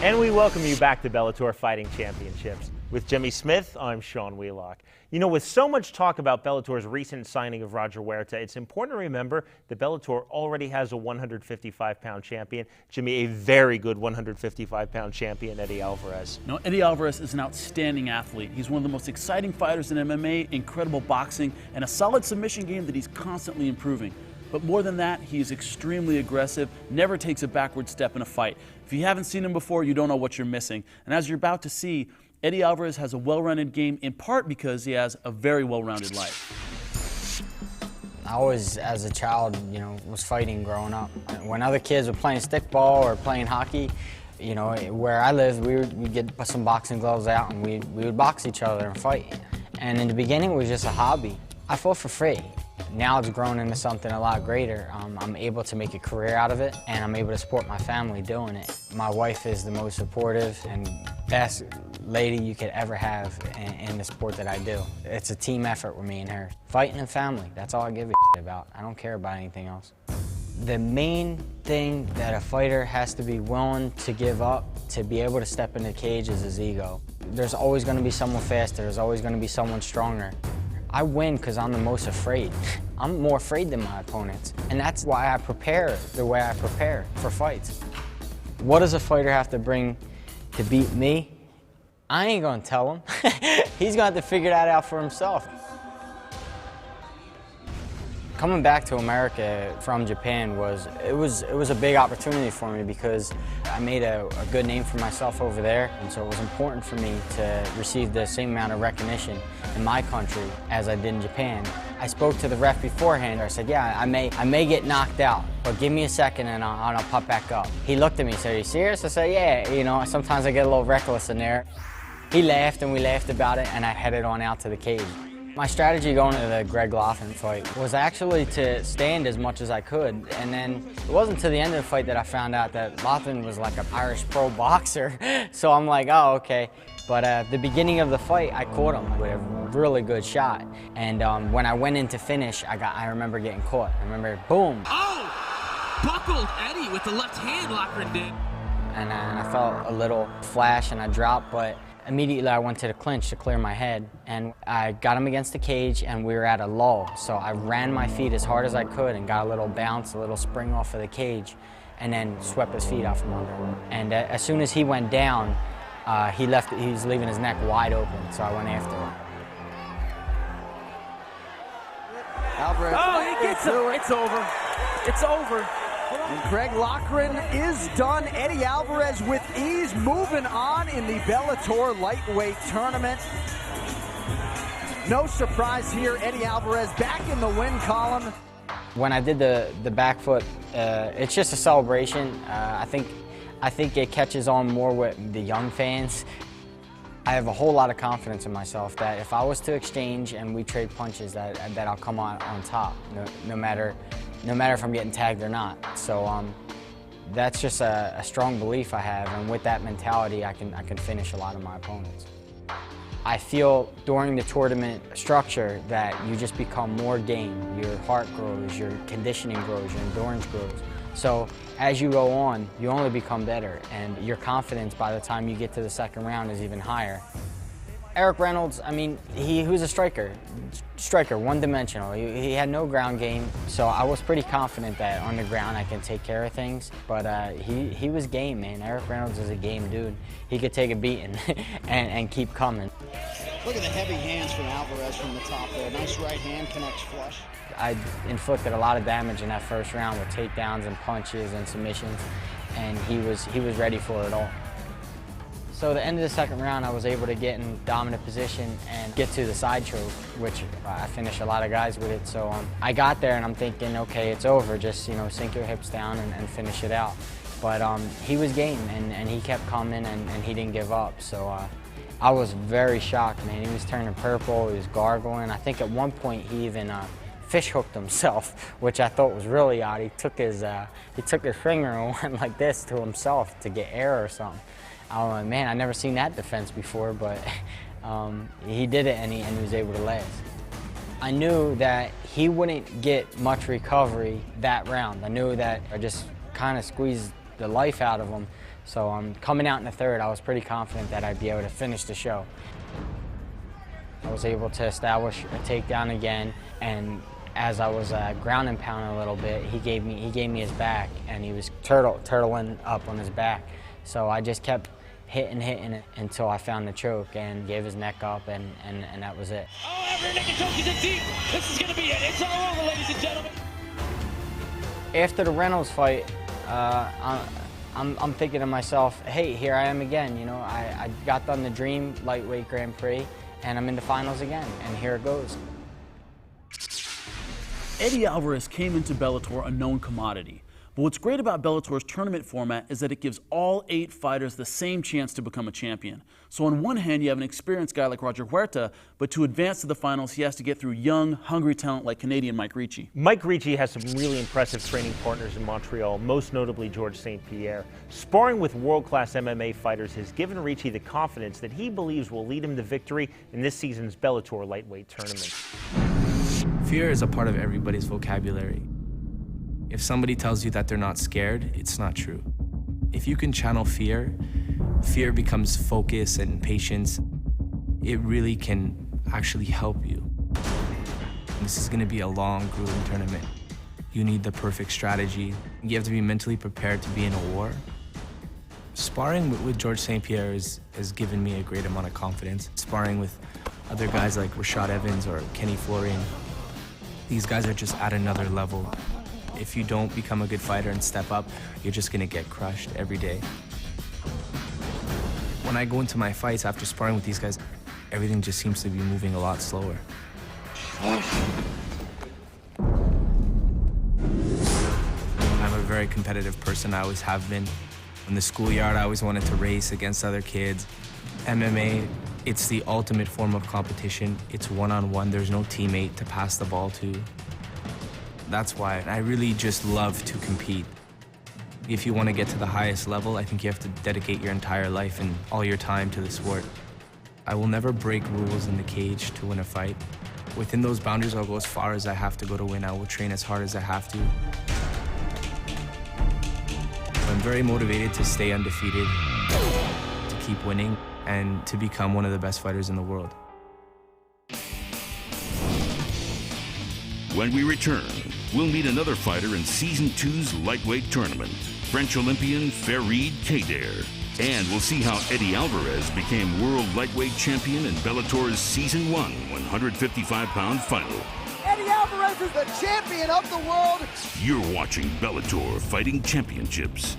And we welcome you back to Bellator Fighting Championships. With Jimmy Smith, I'm Sean Wheelock. You know, with so much talk about Bellator's recent signing of Roger Huerta, it's important to remember that Bellator already has a 155-pound champion. Jimmy, a very good 155-pound champion, Eddie Alvarez. No, Eddie Alvarez is an outstanding athlete. He's one of the most exciting fighters in MMA, incredible boxing, and a solid submission game that he's constantly improving. But more than that, he is extremely aggressive, never takes a backward step in a fight. If you haven't seen him before, you don't know what you're missing. And as you're about to see, Eddie Alvarez has a well-rounded game, in part because he has a very well-rounded life. I always, as a child, was fighting growing up. When other kids were playing stickball or playing hockey, where I lived, we'd get some boxing gloves out and we would box each other and fight. And in the beginning, it was just a hobby. I fought for free. Now it's grown into something a lot greater. I'm able to make a career out of it, and I'm able to support my family doing it. My wife is the most supportive and best lady you could ever have in the sport that I do. It's a team effort with me and her. Fighting and family, that's all I give a shit about. I don't care about anything else. The main thing that a fighter has to be willing to give up to be able to step in the cage is his ego. There's always going to be someone faster. There's always going to be someone stronger. I win because I'm the most afraid. I'm more afraid than my opponents. And that's why I prepare the way I prepare for fights. What does a fighter have to bring to beat me? I ain't gonna tell him. He's gonna have to figure that out for himself. Coming back to America from Japan was a big opportunity for me because I made a good name for myself over there, and so it was important for me to receive the same amount of recognition in my country as I did in Japan. I spoke to the ref beforehand. I said, yeah, I may get knocked out, but give me a second and I'll pop back up. He looked at me and said, are you serious? I said, yeah, sometimes I get a little reckless in there. He laughed and we laughed about it, and I headed on out to the cage. My strategy going to the Greg Laughlin fight was actually to stand as much as I could, and then it wasn't until the end of the fight that I found out that Laughlin was like an Irish pro boxer. So I'm like, oh, okay. But at the beginning of the fight, I caught him with a really good shot, and when I went in to finish, I remember getting caught. I remember, boom. Oh! Buckled Eddie with the left hand, Laughlin did. And I felt a little flash and I dropped, but immediately I went to the clinch to clear my head, and I got him against the cage and we were at a lull. So I ran my feet as hard as I could and got a little bounce, a little spring off of the cage, and then swept his feet out from under him. And as soon as he went down, he was leaving his neck wide open, so I went after him. Alvarez. Oh, he gets him. It's over. It's over. And Greg Laughlin is done. Eddie Alvarez with ease, moving on in the Bellator lightweight tournament. No surprise here, Eddie Alvarez back in the win column. When I did the back foot, it's just a celebration. I think it catches on more with the young fans. I have a whole lot of confidence in myself that if I was to exchange and we trade punches, that I'll come on top, no matter if I'm getting tagged or not. So that's just a strong belief I have, and with that mentality, I can finish a lot of my opponents. I feel during the tournament structure that you just become more game. Your heart grows, your conditioning grows, your endurance grows. So as you go on, you only become better, and your confidence by the time you get to the second round is even higher. Eric Reynolds, I mean, he was a striker, one-dimensional. He had no ground game, so I was pretty confident that on the ground I can take care of things. But he was game, man. Eric Reynolds is a game dude. He could take a beating and keep coming. Look at the heavy hands from Alvarez from the top there. Nice right hand, connects flush. I inflicted a lot of damage in that first round with takedowns and punches and submissions, and he was ready for it all. So at the end of the second round, I was able to get in dominant position and get to the side choke, which I finished a lot of guys with it. So I got there and I'm thinking, okay, it's over. Just sink your hips down and finish it out. But he was game, and he kept coming, and he didn't give up. So I was very shocked, man. He was turning purple, he was gargling. I think at one point he even fish hooked himself, which I thought was really odd. He took his finger and went like this to himself to get air or something. I'm like, man, I never seen that defense before, but he did it, and he was able to last. I knew that he wouldn't get much recovery that round. I knew that I just kind of squeezed the life out of him. So coming out in the third, I was pretty confident that I'd be able to finish the show. I was able to establish a takedown again, and as I was ground and pounding a little bit, he gave me his back, and he was turtling up on his back. So I just kept hitting it until I found the choke and gave his neck up, and that was it. Oh, every neck and choke is in deep. This is going to be it. It's all over, ladies and gentlemen. After the Reynolds fight, I'm thinking to myself, hey, here I am again. You know, I got done the Dream Lightweight Grand Prix, and I'm in the finals again, and here it goes. Eddie Alvarez came into Bellator a known commodity. But what's great about Bellator's tournament format is that it gives all 8 fighters the same chance to become a champion. So on one hand, you have an experienced guy like Roger Huerta, but to advance to the finals, he has to get through young, hungry talent like Canadian Mike Ricci. Mike Ricci has some really impressive training partners in Montreal, most notably George St. Pierre. Sparring with world-class MMA fighters has given Ricci the confidence that he believes will lead him to victory in this season's Bellator lightweight tournament. Fear is a part of everybody's vocabulary. If somebody tells you that they're not scared, it's not true. If you can channel fear, fear becomes focus and patience. It really can actually help you. This is going to be a long, grueling tournament. You need the perfect strategy. You have to be mentally prepared to be in a war. Sparring with George St. Pierre has given me a great amount of confidence. Sparring with other guys like Rashad Evans or Kenny Florian, these guys are just at another level. If you don't become a good fighter and step up, you're just gonna get crushed every day. When I go into my fights after sparring with these guys, everything just seems to be moving a lot slower. I'm a very competitive person, I always have been. In the schoolyard, I always wanted to race against other kids. MMA, it's the ultimate form of competition. It's one-on-one, there's no teammate to pass the ball to. That's why I really just love to compete. If you want to get to the highest level, I think you have to dedicate your entire life and all your time to the sport. I will never break rules in the cage to win a fight. Within those boundaries, I'll go as far as I have to go to win. I will train as hard as I have to. I'm very motivated to stay undefeated, to keep winning, and to become one of the best fighters in the world. When we return, we'll meet another fighter in Season 2's lightweight tournament, French Olympian Farid Kader. And we'll see how Eddie Alvarez became world lightweight champion in Bellator's Season 1 155-pound final. Eddie Alvarez is the champion of the world. You're watching Bellator Fighting Championships.